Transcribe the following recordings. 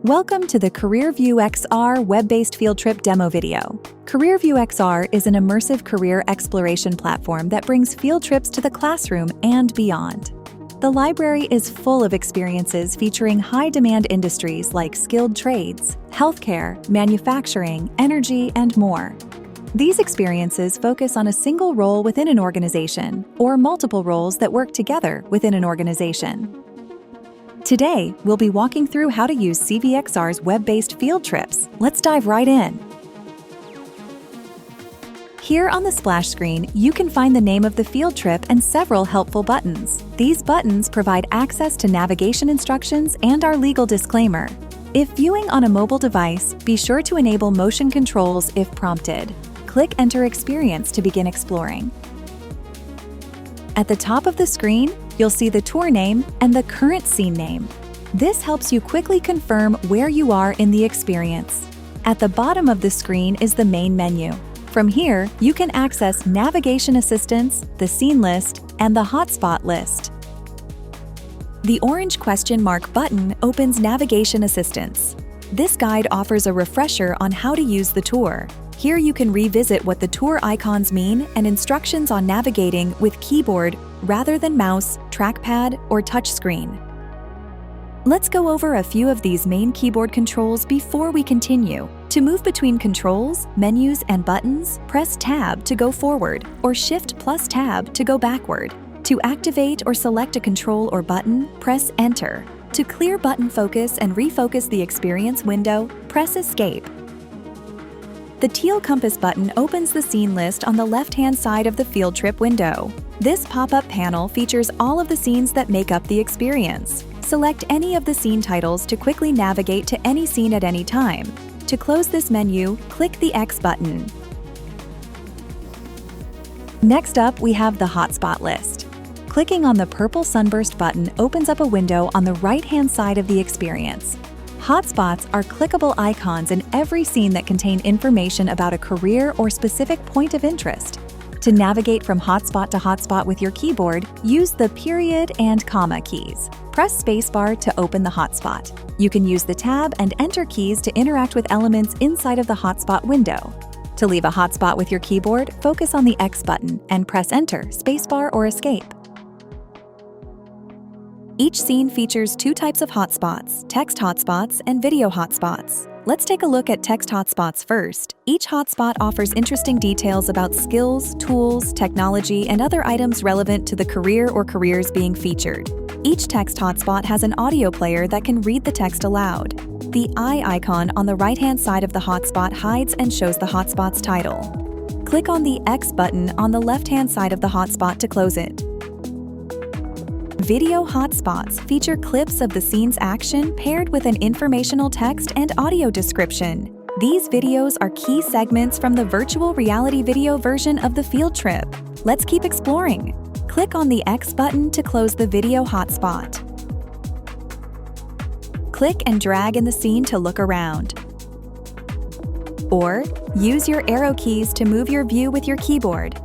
Welcome to the CareerViewXR web-based field trip demo video. CareerViewXR is an immersive career exploration platform that brings field trips to the classroom and beyond. The library is full of experiences featuring high-demand industries like skilled trades, healthcare, manufacturing, energy, and more. These experiences focus on a single role within an organization or multiple roles that work together within an organization. Today, we'll be walking through how to use CVXR's web-based field trips. Let's dive right in. Here on the splash screen, you can find the name of the field trip and several helpful buttons. These buttons provide access to navigation instructions and our legal disclaimer. If viewing on a mobile device, be sure to enable motion controls if prompted. Click Enter Experience to begin exploring. At the top of the screen, you'll see the tour name and the current scene name. This helps you quickly confirm where you are in the experience. At the bottom of the screen is the main menu. From here, you can access navigation assistance, the scene list, and the hotspot list. The orange question mark button opens navigation assistance. This guide offers a refresher on how to use the tour. Here you can revisit what the tour icons mean and instructions on navigating with keyboard rather than mouse, trackpad, or touchscreen. Let's go over a few of these main keyboard controls before we continue. To move between controls, menus, and buttons, press Tab to go forward or Shift plus Tab to go backward. To activate or select a control or button, press Enter. To clear button focus and refocus the experience window, press Escape. The teal compass button opens the scene list on the left-hand side of the field trip window. This pop-up panel features all of the scenes that make up the experience. Select any of the scene titles to quickly navigate to any scene at any time. To close this menu, click the X button. Next up, we have the hotspot list. Clicking on the purple sunburst button opens up a window on the right-hand side of the experience. Hotspots are clickable icons in every scene that contain information about a career or specific point of interest. To navigate from hotspot to hotspot with your keyboard, use the period and comma keys. Press spacebar to open the hotspot. You can use the tab and enter keys to interact with elements inside of the hotspot window. To leave a hotspot with your keyboard, focus on the X button and press Enter, spacebar, or Escape. Each scene features two types of hotspots, text hotspots and video hotspots. Let's take a look at text hotspots first. Each hotspot offers interesting details about skills, tools, technology, and other items relevant to the career or careers being featured. Each text hotspot has an audio player that can read the text aloud. The eye icon on the right-hand side of the hotspot hides and shows the hotspot's title. Click on the X button on the left-hand side of the hotspot to close it. Video hotspots feature clips of the scene's action paired with an informational text and audio description. These videos are key segments from the virtual reality video version of the field trip. Let's keep exploring. Click on the X button to close the video hotspot. Click and drag in the scene to look around. Or use your arrow keys to move your view with your keyboard.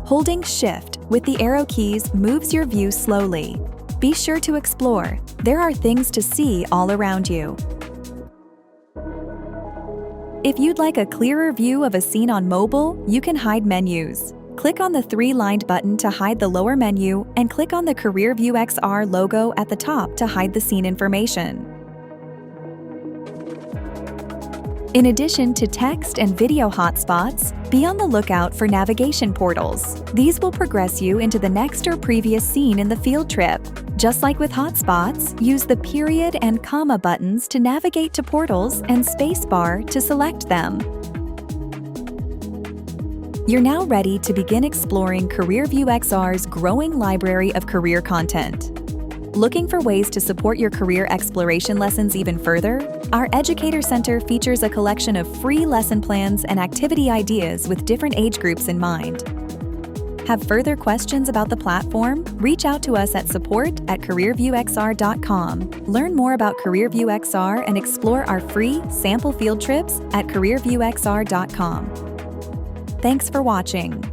Holding Shift with the arrow keys moves your view slowly. Be sure to explore. There are things to see all around you. If you'd like a clearer view of a scene on mobile, you can hide menus. Click on the three-lined button to hide the lower menu and click on the CareerViewXR logo at the top to hide the scene information. In addition to text and video hotspots, be on the lookout for navigation portals. These will progress you into the next or previous scene in the field trip. Just like with hotspots, use the period and comma buttons to navigate to portals and spacebar to select them. You're now ready to begin exploring CareerViewXR's growing library of career content. Looking for ways to support your career exploration lessons even further? Our Educator Center features a collection of free lesson plans and activity ideas with different age groups in mind. Have further questions about the platform? Reach out to us at support@CareerViewXR.com. Learn more about CareerViewXR and explore our free sample field trips at CareerViewXR.com. Thanks for watching.